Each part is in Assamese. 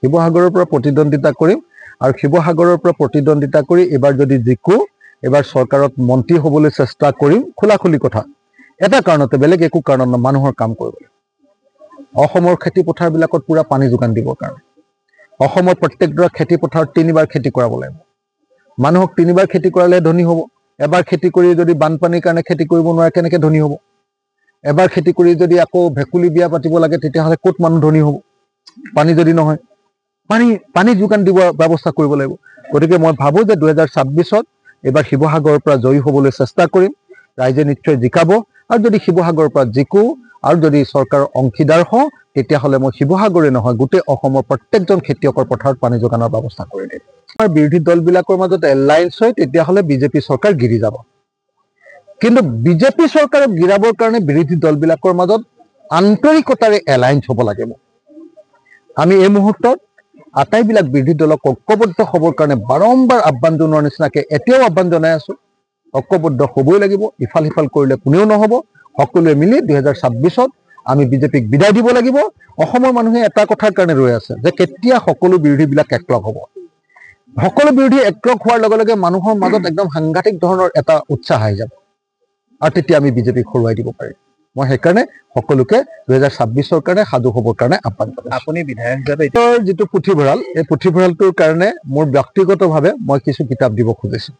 শিৱসাগৰৰ পৰা প্ৰতিদ্বন্দ্বিতা কৰিম আৰু শিৱসাগৰৰ পৰা প্ৰতিদ্বন্দ্বিতা কৰি এবাৰ যদি জিকো এবাৰ চৰকাৰত মন্ত্ৰী হ'বলৈ চেষ্টা কৰিম। খোলাখুলি কথা, এটা কাৰণতে, বেলেগ একো কাৰণত নহয়, মানুহৰ কাম কৰিবলৈ। অসমৰ খেতি পথাৰবিলাকত পুৰা পানী যোগান দিবৰ কাৰণে। অসমৰ প্ৰত্যেকডৰা খেতি পথাৰত 3বাৰ খেতি কৰাব লাগিব। মানুহক 3বাৰ খেতি কৰালে ধনী হ'ব। এবাৰ খেতি কৰি যদি বানপানীৰ কাৰণে খেতি কৰিব নোৱাৰে কেনেকৈ ধনী হ'ব? এবাৰ খেতি কৰি যদি আকৌ ভেকুলী বিয়া পাতিব লাগে তেতিয়াহ'লে ক'ত মানুহ ধনী হ'ব? পানী যদি নহয়, পানী যোগান দিব ব্যৱস্থা কৰিব লাগিব। গতিকে মই ভাবোঁ যে 2026ত এইবাৰ শিৱসাগৰৰ পৰা জয়ী হ'বলৈ চেষ্টা কৰিম। ৰাইজে নিশ্চয় জিকাব আৰু যদি শিৱসাগৰৰ পৰা জিকো আৰু যদি চৰকাৰৰ অংশীদাৰ হওঁ তেতিয়াহ'লে মই শিৱসাগৰে নহয় গোটেই অসমৰ প্ৰত্যেকজন খেতিয়কৰ পথাৰত পানী যোগানৰ ব্যৱস্থা কৰি দিম। আমাৰ বিৰোধী দলবিলাকৰ মাজত এলায়েন্স হয় তেতিয়াহ'লে বিজেপি চৰকাৰ গিৰি যাব। কিন্তু বিজেপি চৰকাৰক গিৰাবৰ কাৰণে বিৰোধী দলবিলাকৰ মাজত আন্তৰিকতাৰে এলায়েন্স হ'ব লাগিব। আমি এই মুহূৰ্তত আটাইবিলাক বিৰোধী দলক ঐক্যবদ্ধ হ'বৰ কাৰণে বাৰম্বাৰ আহ্বান জনোৱাৰ নিচিনাকে এতিয়াও আহ্বান জনাই আছোঁ। ঐক্যবদ্ধ হ'বই লাগিব। ইফাল সিফাল কৰিলে কোনেও নহ'ব। সকলোৱে মিলি 2026ত আমি বিজেপিক বিদায় দিব লাগিব। অসমৰ মানুহে এটা কথাৰ কাৰণে ৰৈ আছে যে কেতিয়া সকলো বিৰোধীবিলাক একলগ হ'ব। সকলো বিৰোধী একলগ হোৱাৰ লগে লগে মানুহৰ মাজত একদম সাংঘাতিক ধৰণৰ এটা উৎসাহ আহি যাব আৰু তেতিয়া আমি বিজেপিক হৰুৱাই দিব পাৰিম। মই সেইকাৰণে সকলোকে 2026ৰ কাৰণে সাজু হ'বৰ কাৰণে আহ্বান কৰিছোঁ। আপুনি বিধায়ক হিচাপে যিটো পুথিভঁৰাল, এই পুথিভঁৰালটোৰ কাৰণে মোৰ ব্যক্তিগতভাৱে মই কিছু কিতাপ দিব খুজিছোঁ।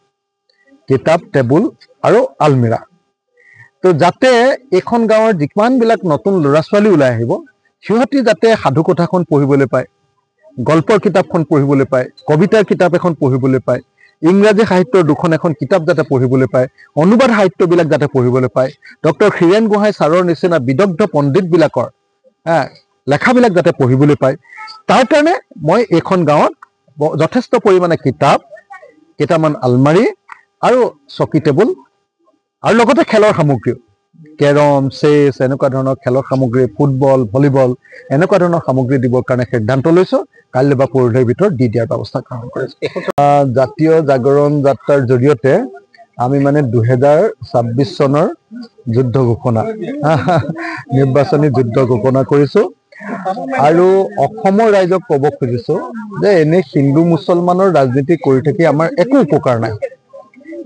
কিতাপ, টেবুল আৰু আলমিৰা। তো যাতে এইখন গাঁৱৰ যিমানবিলাক নতুন ল'ৰা ছোৱালী ওলাই আহিব সিহঁতি যাতে সাধু কথাখন পঢ়িবলৈ পায়, গল্পৰ কিতাপখন পঢ়িবলৈ পায়, কবিতাৰ কিতাপ এখন পঢ়িবলৈ পায়, ইংৰাজী সাহিত্যৰ দুখন এখন কিতাপ যাতে পঢ়িবলৈ পায়, অনুবাদ সাহিত্যবিলাক যাতে পঢ়িবলৈ পায়, ডক্টৰ হীৰেণ গোহাঁই ছাৰৰ নিচিনা বিদগ্ধ পণ্ডিতবিলাকৰ লেখাবিলাক যাতে পঢ়িবলৈ পায়, তাৰ কাৰণে মই এইখন গাঁৱত যথেষ্ট পৰিমাণে কিতাপ, কেইটামান আলমাৰী আৰু চকী টেবুল আৰু লগতে খেলৰ সামগ্ৰী, কেৰম, চেছ এনেকুৱা ধৰণৰ খেলৰ সামগ্ৰী, ফুটবল, ভলীবল এনেকুৱা ধৰণৰ সামগ্ৰী দিবৰ কাৰণে সিদ্ধান্ত লৈছোঁ। কাইলৈ বা পৰহিৰ ভিতৰত দি দিয়াৰ ব্যৱস্থা গ্ৰহণ কৰিছোঁ। জাতীয় জাগৰণ যাত্ৰাৰ জৰিয়তে আমি মানে 2026 চনৰ যুদ্ধ ঘোষণা নিৰ্বাচনী যুদ্ধ ঘোষণা কৰিছোঁ আৰু অসমৰ ৰাইজক ক'ব খুজিছোঁ যে এনে হিন্দু মুছলমানৰ ৰাজনীতি কৰি থাকি আমাৰ একো উপকাৰ নাই।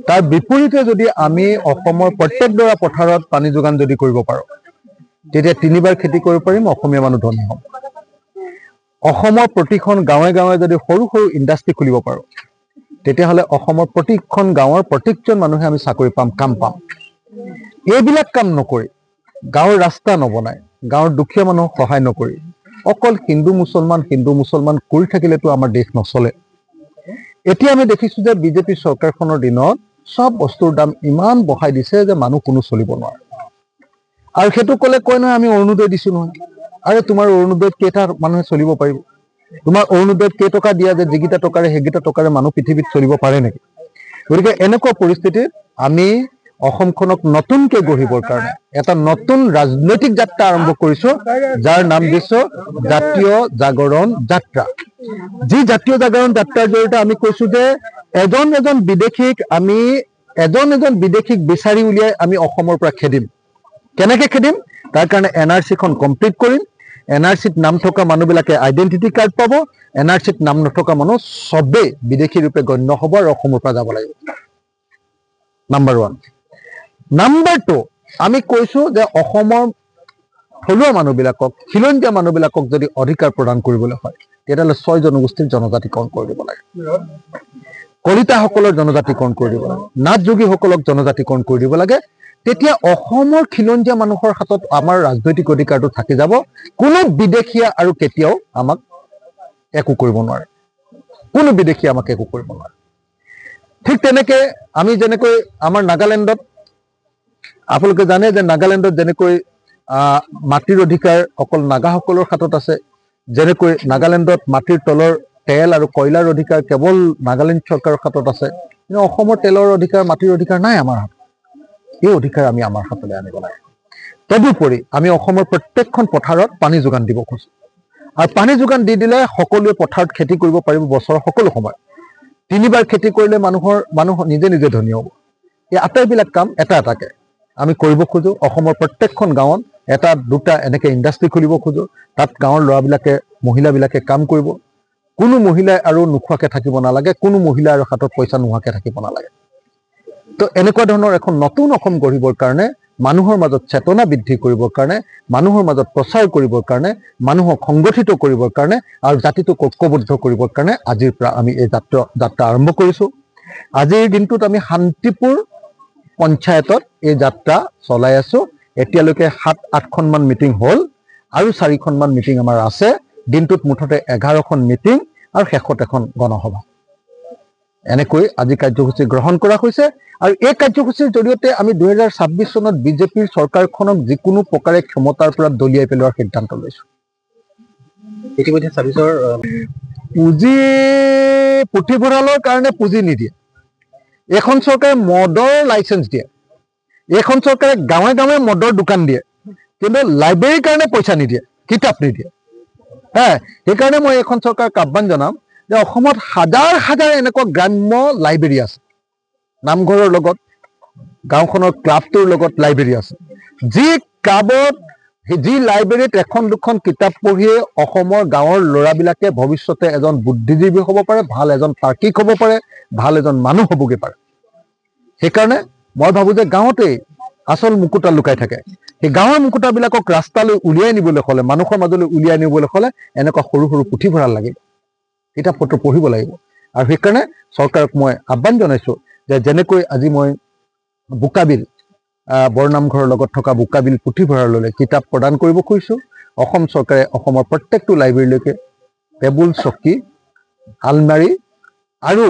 তাৰ বিপৰীতে যদি আমি অসমৰ প্ৰত্যেকডৰা পথাৰত পানী যোগান যদি কৰিব পাৰোঁ তেতিয়া 3বাৰ খেতি কৰিব পাৰিম, অসমীয়া মানুহ ধনী হ'ম। অসমৰ প্ৰতিখন গাঁৱে গাঁৱে যদি সৰু সৰু ইণ্ডাষ্ট্ৰি খুলিব পাৰোঁ তেতিয়াহ'লে অসমৰ প্ৰতিখন গাঁৱৰ প্ৰত্যেকজন মানুহে আমি চাকৰি পাম, কাম পাম। এইবিলাক কাম নকৰি, গাঁৱৰ ৰাস্তা নবনাই, গাঁৱৰ দুখীয়া মানুহক সহায় নকৰি অকল হিন্দু মুছলমান কৰি থাকিলেতো আমাৰ দেশ নচলে। এতিয়া আমি দেখিছোঁ যে বিজেপি চৰকাৰখনৰ দিনত সব বস্তুৰ দাম ইমান বঢ়াই দিছে যে মানুহ কোনো চলিব নোৱাৰে। আৰু সেইটো ক'লে কয় নহয় আমি অৰুণোদয় দিছোঁ নহয়। আৰে তোমাৰ অৰুণোদয়ত কেইটা মানুহে চলিব পাৰিব? তোমাৰ অৰুণোদয়ত কেইটকা দিয়া যে যিকেইটা টকাৰে সেইকেইটা টকাৰে মানুহ পৃথিৱীত চলিব পাৰে নেকি? গতিকে এনেকুৱা পৰিস্থিতিত আমি অসমখনক নতুনকৈ গঢ়িবৰ কাৰণে এটা নতুন ৰাজনৈতিক যাত্ৰা আৰম্ভ কৰিছোঁ, যাৰ নাম দিছোঁ জাতীয় জাগৰণ যাত্ৰা। যি জাতীয় জাগৰণ যাত্ৰাৰ জৰিয়তে আমি কৈছোঁ যে এজন বিদেশীক বিচাৰি উলিয়াই আমি অসমৰ পৰা খেদিম। কেনেকৈ খেদিম? তাৰ কাৰণে NRC-খন কমপ্লিট কৰিম। NRC-ত নাম থকা মানুহবিলাকে আইডেণ্টিটি কাৰ্ড পাব। NRC-ত নাম নথকা মানুহ চবেই বিদেশী ৰূপে গণ্য হ'ব আৰু অসমৰ পৰা যাব লাগিব। নাম্বাৰ 1। নাম্বাৰ 2, আমি কৈছোঁ যে অসমৰ থলুৱা মানুহবিলাকক, খিলঞ্জীয়া মানুহবিলাকক যদি অধিকাৰ প্ৰদান কৰিবলৈ হয় তেতিয়াহ'লে 6 জনগোষ্ঠীৰ জনজাতিকৰণ কৰি দিব লাগে। কলিতাসকলৰ জনজাতিকৰণ কৰি দিব লাগে, নাথ যোগীসকলক জনজাতিকৰণ কৰি দিব লাগে। তেতিয়া অসমৰ খিলঞ্জীয়া মানুহৰ হাতত আমাৰ ৰাজনৈতিক অধিকাৰটো থাকি যাব। কোনো বিদেশীয়ে আৰু কেতিয়াও আমাক একো কৰিব নোৱাৰে। কোনো বিদেশীয়ে আমাক একো কৰিব নোৱাৰে। ঠিক তেনেকৈ আমি যেনেকৈ আমাৰ নাগালেণ্ডত, আপোনালোকে জানে যে নাগালেণ্ডত যেনেকৈ মাটিৰ অধিকাৰ অকল নাগাসকলৰ হাতত আছে, যেনেকৈ নাগালেণ্ডত মাটিৰ তলৰ তেল আৰু কয়লাৰ অধিকাৰ কেৱল নাগালেণ্ড চৰকাৰৰ হাতত আছে, কিন্তু অসমৰ তেলৰ অধিকাৰ, মাটিৰ অধিকাৰ নাই আমাৰ হাতত। এই অধিকাৰ আমি আমাৰ হাতলৈ আনিব লাগে। তদুপৰি আমি অসমৰ প্ৰত্যেকখন পথাৰত পানী যোগান দিব খোজো আৰু পানী যোগান দি দিলে সকলোৱে পথাৰত খেতি কৰিব পাৰিব বছৰৰ সকলো সময় 3 বাৰ খেতি কৰিলে মানুহ নিজে নিজে ধনী হ'ব এই আটাইবিলাক কাম এটা এটাকে আমি কৰিব খোজো অসমৰ প্ৰত্যেকখন গাঁৱত এটা দুটা এনেকে ইণ্ডাষ্ট্ৰি খুলিব খোজো তাত গাঁৱৰ ল'ৰাবিলাকে মহিলাবিলাকে কাম কৰিব কোনো মহিলাই আৰু নোখোৱাকে থাকিব নালাগে কোনো মহিলা আৰু হাতত পইচা নোহোৱাকে থাকিব নালাগে তো এনেকুৱা ধৰণৰ এখন নতুন অসম গঢ়িবৰ কাৰণে মানুহৰ মাজত চেতনা বৃদ্ধি কৰিবৰ কাৰণে মানুহৰ মাজত প্ৰচাৰ কৰিবৰ কাৰণে মানুহক সংগঠিত কৰিবৰ কাৰণে আৰু জাতিটোক ঐক্যবদ্ধ কৰিবৰ কাৰণে আজিৰ পৰা আমি এই যাত্ৰা আৰম্ভ কৰিছো আজিৰ দিনটোত আমি শান্তিপুৰ পঞ্চায়তত এই যাত্ৰা চলাই আছো এতিয়ালৈকে 7-8খন মান মিটিং হ'ল আৰু 4খন মান মিটিং আমাৰ আছে দিনটোত মুঠতে 11খন মিটিং আৰু শেষত এখন গণসভা এনেকৈ আজি কাৰ্যসূচী গ্ৰহণ কৰা হৈছে আৰু এই কাৰ্যসূচীৰ জৰিয়তে আমি 2026 চনত বিজেপিৰ চৰকাৰখনক যিকোনো প্ৰকাৰে ক্ষমতাৰ পৰা দলিয়াই পেলোৱাৰ সিদ্ধান্ত লৈছো ইতিমধ্যে 26ৰ পুঁজি পুথিভঁৰালৰ কাৰণে পুঁজি নিদিয়ে এখন চৰকাৰে মদৰ লাইচেন্স দিয়ে এখন চৰকাৰে গাঁৱে গাঁৱে মদৰ দোকান দিয়ে কিন্তু লাইব্ৰেৰীৰ কাৰণে পইচা নিদিয়ে কিতাপ নিদিয়ে সেইকাৰণে মই এখন চৰকাৰক আহ্বান জনাম যে অসমত হাজাৰ হাজাৰ এনেকুৱা গ্ৰাম্য লাইব্ৰেৰী আছে নামঘৰৰ লগত গাঁওখনৰ ক্লাবটোৰ লগত লাইব্ৰেৰী আছে যি লাইব্ৰেৰীত এখন দুখন কিতাপ পঢ়িয়ে অসমৰ গাঁৱৰ ল'ৰাবিলাকে ভৱিষ্যতে এজন বুদ্ধিজীৱী হ'ব পাৰে ভাল এজন তাৰ্কিক হ'ব পাৰে ভাল এজন মানুহ হ'বগে পাৰে সেইকাৰণে মই ভাবো যে গাঁৱতেই আচল মুকুতা লুকাই থাকে সেই গাঁৱৰ মুকুতাবিলাকক ৰাস্তালৈ উলিয়াই নিবলৈ হ'লে মানুহৰ মাজলৈ উলিয়াই নিবলৈ হ'লে এনেকুৱা সৰু সৰু পুথিভঁৰাল লাগিব কিতাপ পত্ৰ পঢ়িব লাগিব আৰু সেইকাৰণে চৰকাৰক মই আহ্বান জনাইছো যে যেনেকৈ আজি মই বোকাবিল বৰনামঘৰৰ লগত থকা বোকাবিল পুথিভঁৰাললৈ কিতাপ প্ৰদান কৰিব খুজিছো অসম চৰকাৰে অসমৰ প্ৰত্যেকটো লাইব্ৰেৰীলৈকে টেবুল চকী আলমাৰী আৰু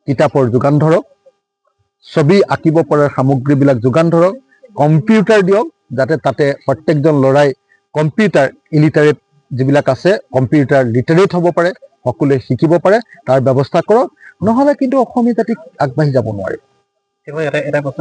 কিতাপৰ যোগান ধৰক ছবি আঁকিব পৰাৰ সামগ্ৰীবিলাক যোগান ধৰক কম্পিউটাৰ দিয়ক যাতে তাতে প্ৰত্যেকজন ল'ৰাই কম্পিউটাৰ ইলিটাৰেট যিবিলাক আছে কম্পিউটাৰ লিটাৰেট হ'ব পাৰে সকলোৱে শিকিব পাৰে তাৰ ব্যৱস্থা কৰক নহ'লে কিন্তু অসমীয়া জাতিক আগবাঢ়ি যাব নোৱাৰে এটা প্ৰশ্ন